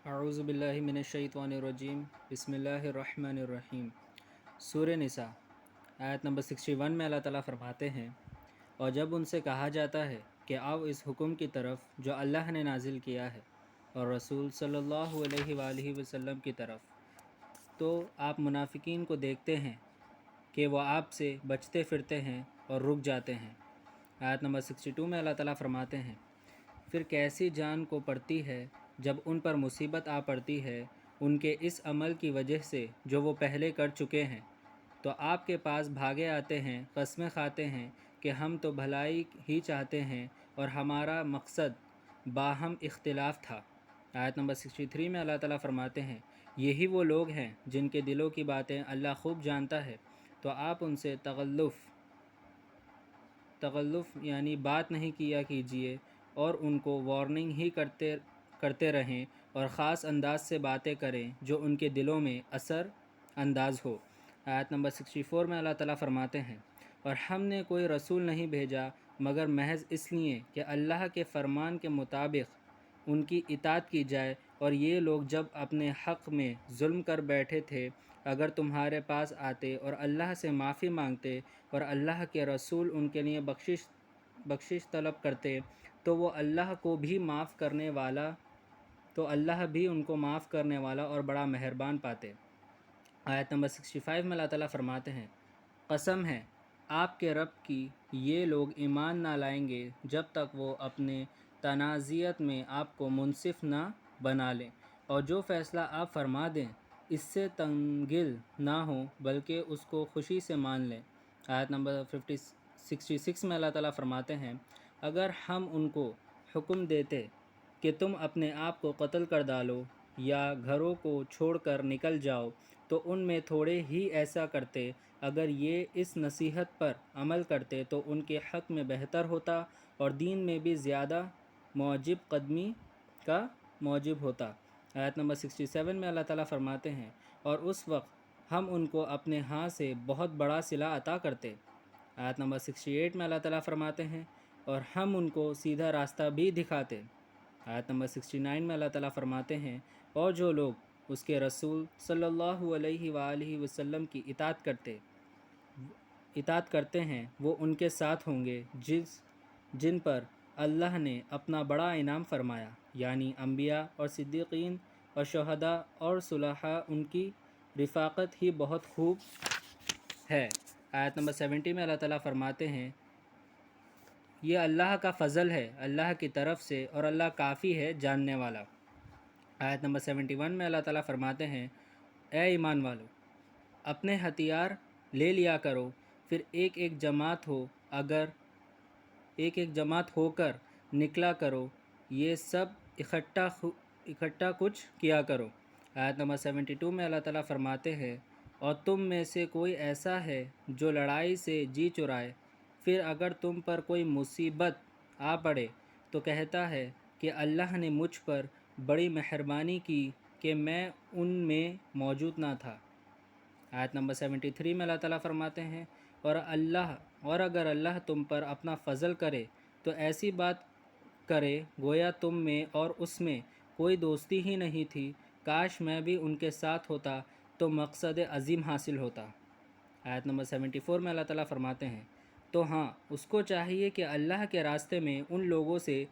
اعوذ باللہ من الشیطان الرجیم بسم اللہ الرحمن الرحیم۔ سورہ نساء آیت نمبر 61 میں اللہ تعالیٰ فرماتے ہیں، اور جب ان سے کہا جاتا ہے کہ آؤ اس حکم کی طرف جو اللہ نے نازل کیا ہے اور رسول صلی اللہ علیہ وآلہ وسلم کی طرف، تو آپ منافقین کو دیکھتے ہیں کہ وہ آپ سے بچتے پھرتے ہیں اور رک جاتے ہیں۔ آیت نمبر 62 میں اللہ تعالیٰ فرماتے ہیں، پھر کیسی جان کو پڑتی ہے جب ان پر مصیبت آ پڑتی ہے ان کے اس عمل کی وجہ سے جو وہ پہلے کر چکے ہیں، تو آپ کے پاس بھاگے آتے ہیں، قسمیں کھاتے ہیں کہ ہم تو بھلائی ہی چاہتے ہیں اور ہمارا مقصد باہم اختلاف تھا۔ آیت نمبر 63 میں اللہ تعالیٰ فرماتے ہیں، یہی وہ لوگ ہیں جن کے دلوں کی باتیں اللہ خوب جانتا ہے، تو آپ ان سے تغلف یعنی بات نہیں کیا کیجیے اور ان کو وارننگ ہی کرتے رہیں اور خاص انداز سے باتیں کریں جو ان کے دلوں میں اثر انداز ہو۔ آیت نمبر 64 میں اللہ تعالیٰ فرماتے ہیں، اور ہم نے کوئی رسول نہیں بھیجا مگر محض اس لیے کہ اللہ کے فرمان کے مطابق ان کی اطاعت کی جائے، اور یہ لوگ جب اپنے حق میں ظلم کر بیٹھے تھے اگر تمہارے پاس آتے اور اللہ سے معافی مانگتے اور اللہ کے رسول ان کے لیے بخشش طلب کرتے تو اللہ بھی ان کو معاف کرنے والا اور بڑا مہربان پاتے۔ آیت نمبر 65 میں اللہ تعالیٰ فرماتے ہیں، قسم ہے آپ کے رب کی، یہ لوگ ایمان نہ لائیں گے جب تک وہ اپنے تنازعات میں آپ کو منصف نہ بنا لیں، اور جو فیصلہ آپ فرما دیں اس سے تنگل نہ ہوں بلکہ اس کو خوشی سے مان لیں۔ آیت نمبر 66 میں اللہ تعالیٰ فرماتے ہیں، اگر ہم ان کو حکم دیتے کہ تم اپنے آپ کو قتل کر ڈالو یا گھروں کو چھوڑ کر نکل جاؤ تو ان میں تھوڑے ہی ایسا کرتے، اگر یہ اس نصیحت پر عمل کرتے تو ان کے حق میں بہتر ہوتا اور دین میں بھی زیادہ موجب قدمی کا موجب ہوتا۔ آیت نمبر 67 میں اللہ تعالیٰ فرماتے ہیں، اور اس وقت ہم ان کو اپنے ہاں سے بہت بڑا صلہ عطا کرتے۔ آیت نمبر 68 میں اللہ تعالیٰ فرماتے ہیں، اور ہم ان کو سیدھا راستہ بھی دکھاتے۔ آیت نمبر 69 میں اللہ تعالیٰ فرماتے ہیں، اور جو لوگ اس کے رسول صلی اللہ علیہ وآلہ وسلم کی اطاعت کرتے ہیں وہ ان کے ساتھ ہوں گے جن پر اللہ نے اپنا بڑا انعام فرمایا، یعنی انبیاء اور صدیقین اور شہداء اور صلحاء، ان کی رفاقت ہی بہت خوب ہے۔ آیت نمبر 70 میں اللہ تعالیٰ فرماتے ہیں، یہ اللہ کا فضل ہے اللہ کی طرف سے، اور اللہ کافی ہے جاننے والا۔ آیت نمبر 71 میں اللہ تعالیٰ فرماتے ہیں، اے ایمان والو، اپنے ہتھیار لے لیا کرو، پھر ایک ایک جماعت ہو کر نکلا کرو، یہ سب اکٹھا کچھ کیا کرو۔ آیت نمبر 72 میں اللہ تعالیٰ فرماتے ہیں، اور تم میں سے کوئی ایسا ہے جو لڑائی سے جی چرائے، پھر اگر تم پر کوئی مصیبت آ پڑے تو کہتا ہے کہ اللہ نے مجھ پر بڑی مہربانی کی کہ میں ان میں موجود نہ تھا۔ آیت نمبر 73 میں اللہ تعالیٰ فرماتے ہیں، اور اگر اللہ تم پر اپنا فضل کرے تو ایسی بات کرے گویا تم میں اور اس میں کوئی دوستی ہی نہیں تھی، کاش میں بھی ان کے ساتھ ہوتا تو مقصد عظیم حاصل ہوتا۔ آیت نمبر 74 میں اللہ تعالیٰ فرماتے ہیں، تو ہاں اس کو چاہیے کہ اللہ کے راستے میں ان لوگوں سے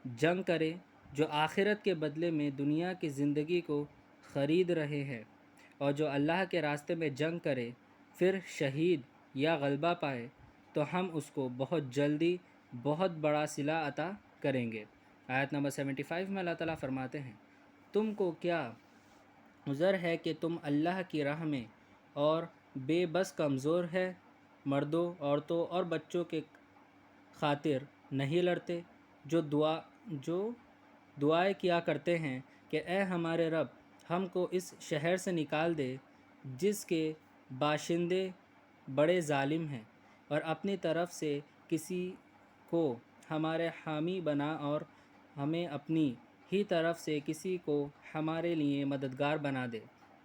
جنگ کرے جو آخرت کے بدلے میں دنیا کی زندگی کو خرید رہے ہیں، اور جو اللہ کے راستے میں جنگ کرے پھر شہید یا غلبہ پائے تو ہم اس کو بہت جلدی بہت بڑا صلہ عطا کریں گے۔ آیت نمبر 75 میں اللہ تعالیٰ فرماتے ہیں، تم کو کیا عذر ہے کہ تم اللہ کی راہ میں اور بے بس کمزور ہے مردوں، عورتوں اور بچوں کے خاطر نہیں لڑتے، جو دعائیں کیا کرتے ہیں کہ اے ہمارے رب، ہم کو اس شہر سے نکال دے جس کے باشندے بڑے ظالم ہیں، اور اپنی طرف سے کسی کو ہمارے حامی بنا، اور ہمیں اپنی ہی طرف سے کسی کو ہمارے لیے مددگار بنا دے۔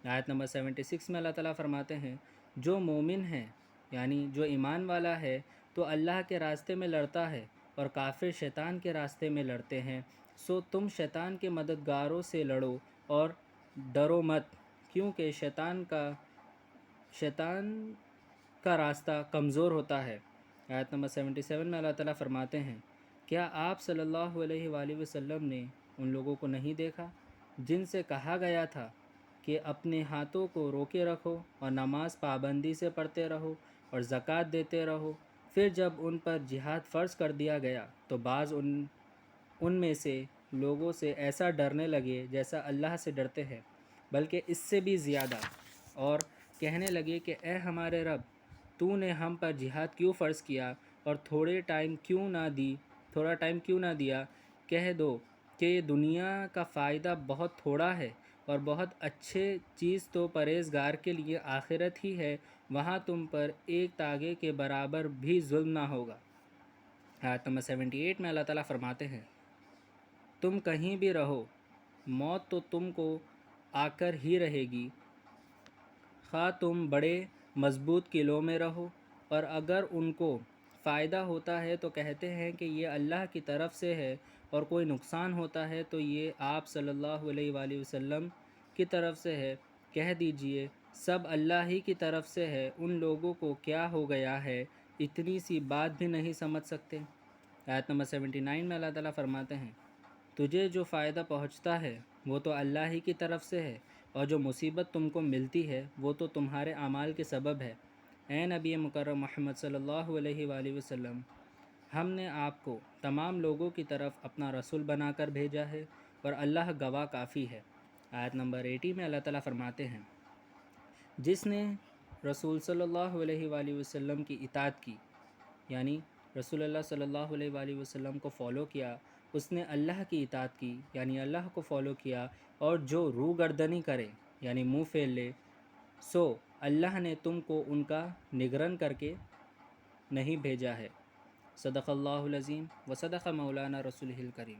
آیت نمبر 76 میں اللہ تعالیٰ فرماتے ہیں، جو مومن ہے یعنی جو ایمان والا ہے تو اللہ کے راستے میں لڑتا ہے، اور کافر شیطان کے راستے میں لڑتے ہیں، سو تم شیطان کے مددگاروں سے لڑو اور ڈرو مت، کیونکہ شیطان کا راستہ کمزور ہوتا ہے۔ آیت نمبر 77 میں اللہ تعالیٰ فرماتے ہیں، کیا آپ صلی اللہ علیہ وآلہ وسلم نے ان لوگوں کو نہیں دیکھا جن سے کہا گیا تھا کہ اپنے ہاتھوں کو روکے رکھو اور نماز پابندی سے پڑھتے رہو اور زکوٰۃ دیتے رہو، پھر جب ان پر جہاد فرض کر دیا گیا تو بعض ان میں سے لوگوں سے ایسا ڈرنے لگے جیسا اللہ سے ڈرتے ہیں، بلکہ اس سے بھی زیادہ، اور کہنے لگے کہ اے ہمارے رب، تو نے ہم پر جہاد کیوں فرض کیا اور تھوڑا ٹائم کیوں نہ دیا؟ کہہ دو کہ یہ دنیا کا فائدہ بہت تھوڑا ہے اور بہت اچھے چیز تو پرہیزگار کے لیے آخرت ہی ہے، وہاں تم پر ایک تاغے کے برابر بھی ظلم نہ ہوگا۔ آیت نمبر 78 میں اللہ تعالیٰ فرماتے ہیں، تم کہیں بھی رہو، موت تو تم کو آ کر ہی رہے گی، خواہ تم بڑے مضبوط قلعوں میں رہو، اور اگر ان کو فائدہ ہوتا ہے تو کہتے ہیں کہ یہ اللہ کی طرف سے ہے، اور کوئی نقصان ہوتا ہے تو یہ آپ صلی اللہ علیہ وآلہ وسلم کی طرف سے ہے۔ کہہ دیجئے سب اللہ ہی کی طرف سے ہے، ان لوگوں کو کیا ہو گیا ہے، اتنی سی بات بھی نہیں سمجھ سکتے۔ آیت نمبر 79 میں اللہ تعالیٰ فرماتے ہیں، تجھے جو فائدہ پہنچتا ہے وہ تو اللہ ہی کی طرف سے ہے، اور جو مصیبت تم کو ملتی ہے وہ تو تمہارے اعمال کے سبب ہے۔ اے نبی مکرم محمد صلی اللہ علیہ وآلہ وسلم، ہم نے آپ کو تمام لوگوں کی طرف اپنا رسول بنا کر بھیجا ہے، اور اللہ گواہ کافی ہے۔ آیت نمبر 80 میں اللہ تعالیٰ فرماتے ہیں، جس نے رسول صلی اللہ علیہ وآلہ وسلم کی اطاعت کی، یعنی رسول اللہ صلی اللہ علیہ وآلہ وسلم کو فالو کیا، اس نے اللہ کی اطاعت کی، یعنی اللہ کو فالو کیا، اور جو روگردانی کرے یعنی منہ پھیر لے، سو اللہ نے تم کو ان کا نگران کر کے نہیں بھیجا ہے۔ صدق اللہ العظیم و صدق مولانا رسولہ الکریم۔